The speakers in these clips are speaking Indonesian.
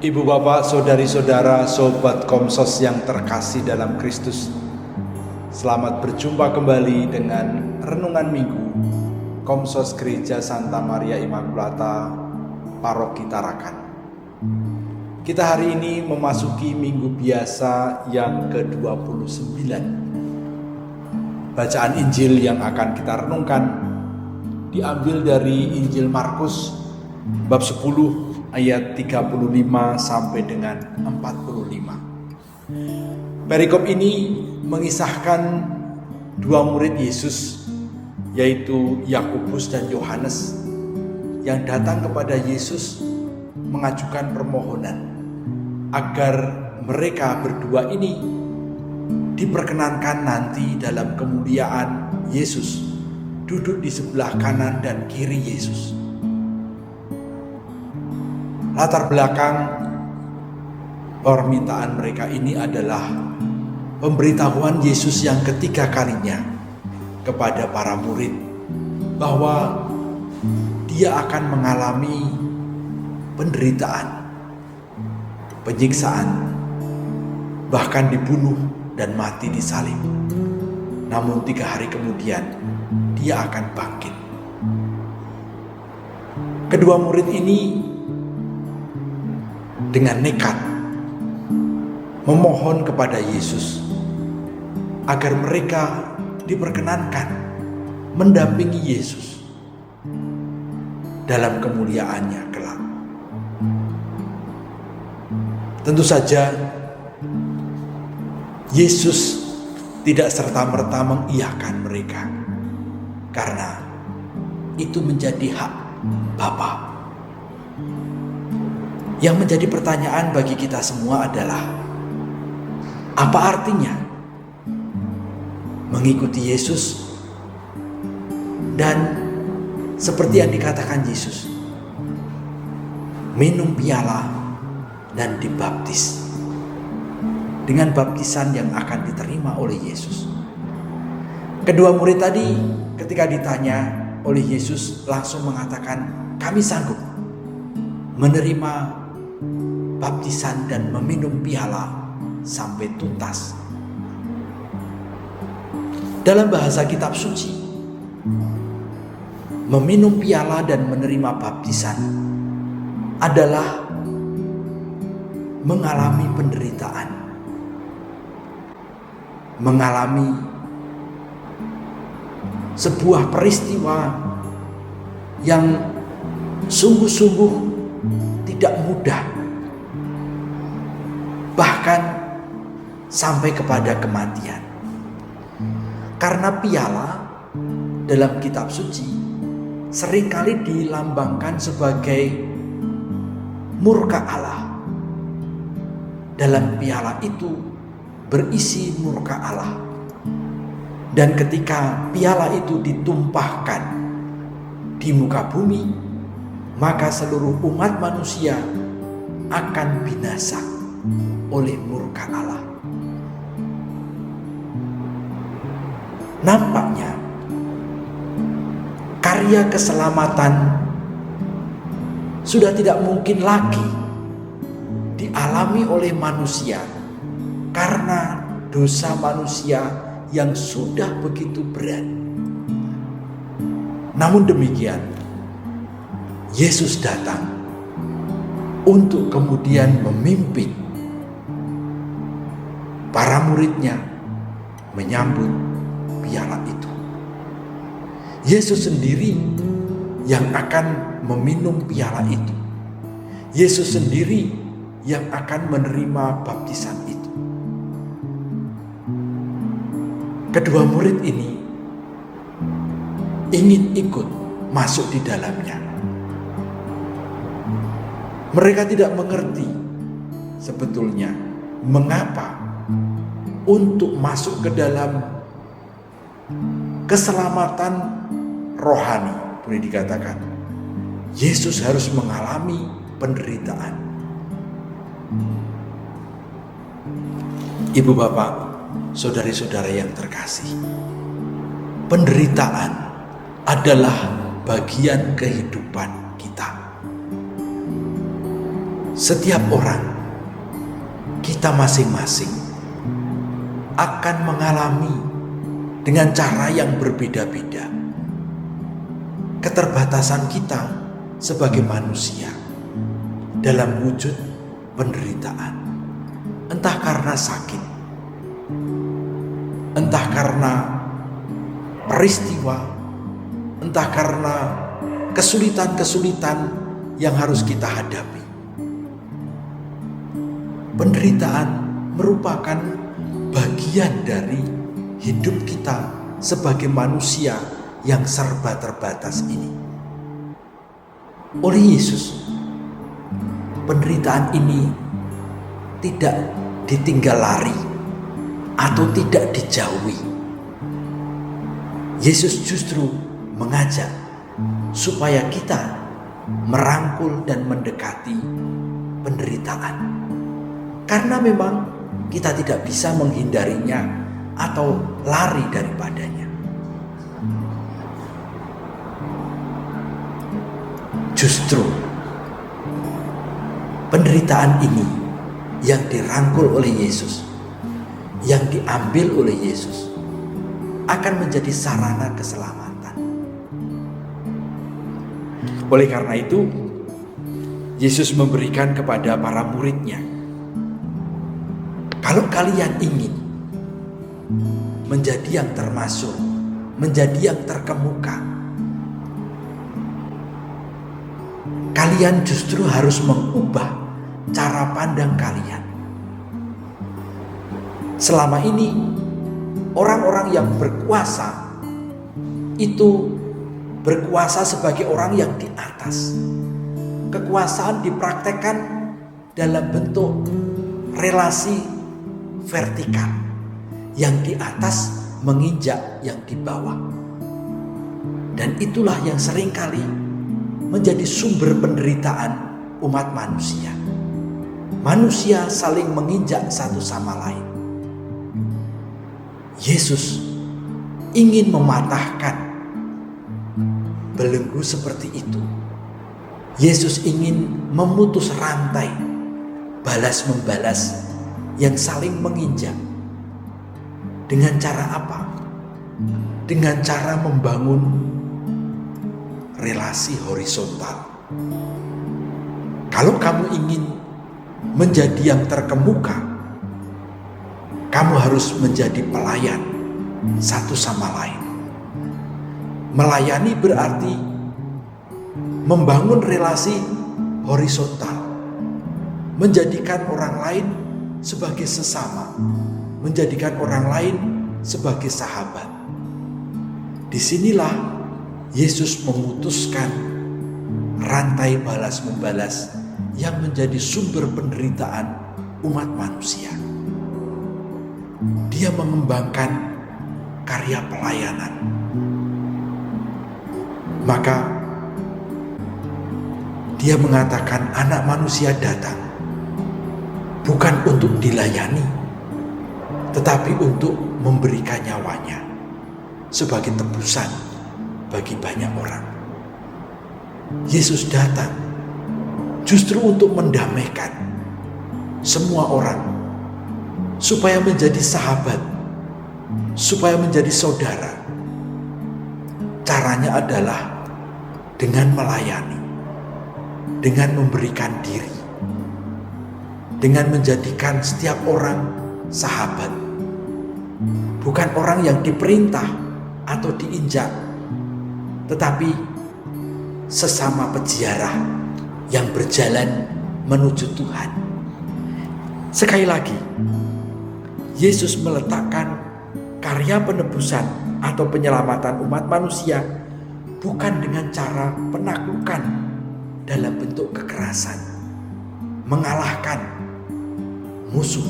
Ibu bapak, saudari-saudara, sobat Komsos yang terkasih dalam Kristus, selamat berjumpa kembali dengan Renungan Minggu Komsos Gereja Santa Maria Immaculata, Paroki Tarakan. Kita hari ini memasuki minggu biasa yang ke-29. Bacaan Injil yang akan kita renungkan diambil dari Injil Markus bab 10 ayat 35 sampai dengan 45. Perikop ini mengisahkan dua murid Yesus, yaitu Yakobus dan Yohanes, yang datang kepada Yesus mengajukan permohonan agar mereka berdua ini diperkenankan nanti dalam kemuliaan Yesus duduk di sebelah kanan dan kiri Yesus. Latar belakang permintaan mereka ini adalah pemberitahuan Yesus yang ketiga kalinya kepada para murid bahwa dia akan mengalami penderitaan, penyiksaan, bahkan dibunuh dan mati disalib. Namun 3 hari kemudian dia akan bangkit. Kedua murid ini dengan nekat memohon kepada Yesus agar mereka diperkenankan mendampingi Yesus dalam kemuliaannya kelak. Tentu saja Yesus tidak serta-merta mengiyakan mereka, karena itu menjadi hak Bapa. Yang menjadi pertanyaan bagi kita semua adalah, apa artinya mengikuti Yesus dan seperti yang dikatakan Yesus, minum piala dan dibaptis dengan baptisan yang akan diterima oleh Yesus. Kedua murid tadi ketika ditanya oleh Yesus langsung mengatakan, kami sanggup menerima baptisan dan meminum piala sampai tuntas. Dalam bahasa kitab suci, meminum piala dan menerima baptisan adalah mengalami penderitaan, mengalami sebuah peristiwa yang sungguh-sungguh tidak mudah, bahkan sampai kepada kematian. Karena piala dalam kitab suci seringkali dilambangkan sebagai murka Allah. Dalam piala itu berisi murka Allah. Dan ketika piala itu ditumpahkan di muka bumi, maka seluruh umat manusia akan binasa oleh murka Allah. Nampaknya karya keselamatan sudah tidak mungkin lagi dialami oleh manusia karena dosa manusia yang sudah begitu berat. Namun demikian, Yesus datang untuk kemudian memimpin para muridnya menyambut piala itu. Yesus sendiri yang akan meminum piala itu. Yesus sendiri yang akan menerima baptisan itu. Kedua murid ini ingin ikut masuk di dalamnya. Mereka tidak mengerti sebetulnya mengapa untuk masuk ke dalam keselamatan rohani, boleh dikatakan, Yesus harus mengalami penderitaan. Ibu bapak, saudari-saudara yang terkasih, penderitaan adalah bagian kehidupan kita. Setiap orang, kita masing-masing akan mengalami dengan cara yang berbeda-beda keterbatasan kita sebagai manusia dalam wujud penderitaan. Entah karena sakit, entah karena peristiwa, entah karena kesulitan-kesulitan yang harus kita hadapi. Penderitaan merupakan bagian dari hidup kita sebagai manusia yang serba terbatas ini. Oleh Yesus, penderitaan ini tidak ditinggal lari atau tidak dijauhi. Yesus justru mengajak supaya kita merangkul dan mendekati penderitaan. Karena memang kita tidak bisa menghindarinya atau lari daripadanya. Justru penderitaan ini yang dirangkul oleh Yesus, yang diambil oleh Yesus, akan menjadi sarana keselamatan. Oleh karena itu, Yesus memberikan kepada para murid-Nya, kalau kalian ingin menjadi yang termasuk, menjadi yang terkemuka, kalian justru harus mengubah cara pandang kalian. Selama ini, orang-orang yang berkuasa itu berkuasa sebagai orang yang di atas. Kekuasaan dipraktekkan dalam bentuk relasi vertikal, yang di atas menginjak yang di bawah. Dan itulah yang seringkali menjadi sumber penderitaan umat manusia. Manusia saling menginjak satu sama lain. Yesus ingin mematahkan belenggu seperti itu. Yesus ingin memutus rantai balas-membalas yang saling menginjak. Dengan cara apa? Dengan cara membangun relasi horizontal. Kalau kamu ingin menjadi yang terkemuka, kamu harus menjadi pelayan satu sama lain. Melayani berarti membangun relasi horizontal, menjadikan orang lain sebagai sesama, menjadikan orang lain sebagai sahabat. Disinilah Yesus memutuskan rantai balas-membalas yang menjadi sumber penderitaan umat manusia. Dia mengembangkan karya pelayanan. Maka dia mengatakan Anak Manusia datang bukan untuk dilayani, tetapi untuk memberikan nyawanya sebagai tebusan bagi banyak orang. Yesus datang justru untuk mendamaikan semua orang, supaya menjadi sahabat, supaya menjadi saudara. Caranya adalah dengan melayani, dengan memberikan diri, dengan menjadikan setiap orang sahabat. Bukan orang yang diperintah atau diinjak, tetapi sesama peziarah yang berjalan menuju Tuhan. Sekali lagi, Yesus meletakkan karya penebusan atau penyelamatan umat manusia bukan dengan cara penaklukan dalam bentuk kekerasan, mengalahkan musuh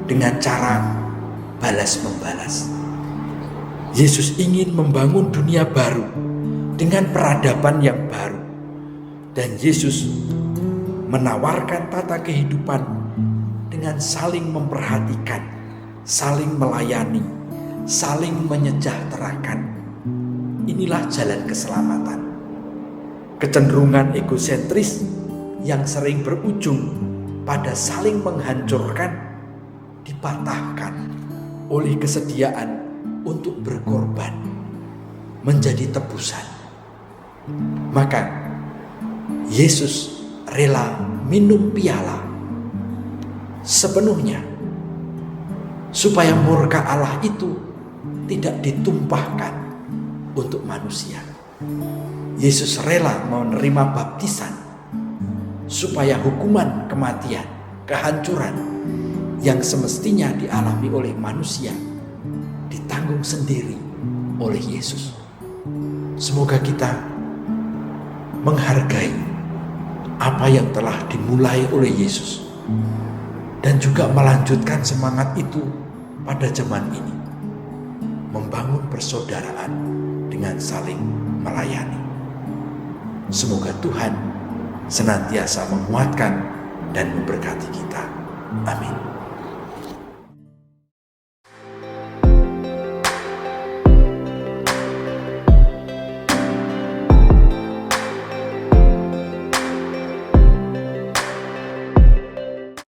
dengan cara balas-membalas. Yesus ingin membangun dunia baru dengan peradaban yang baru, dan Yesus menawarkan tata kehidupan dengan saling memperhatikan, saling melayani, saling menyejahterakan. Inilah jalan keselamatan. Kecenderungan egosentris yang sering berujung pada saling menghancurkan dipatahkan oleh kesediaan untuk berkorban menjadi tebusan. Maka Yesus rela minum piala sepenuhnya supaya murka Allah itu tidak ditumpahkan untuk manusia. Yesus rela menerima baptisan supaya hukuman kematian, kehancuran yang semestinya dialami oleh manusia ditanggung sendiri oleh Yesus. Semoga kita menghargai apa yang telah dimulai oleh Yesus dan juga melanjutkan semangat itu pada zaman ini, membangun persaudaraan dengan saling melayani. Semoga Tuhan senantiasa menguatkan dan memberkati kita. Amin.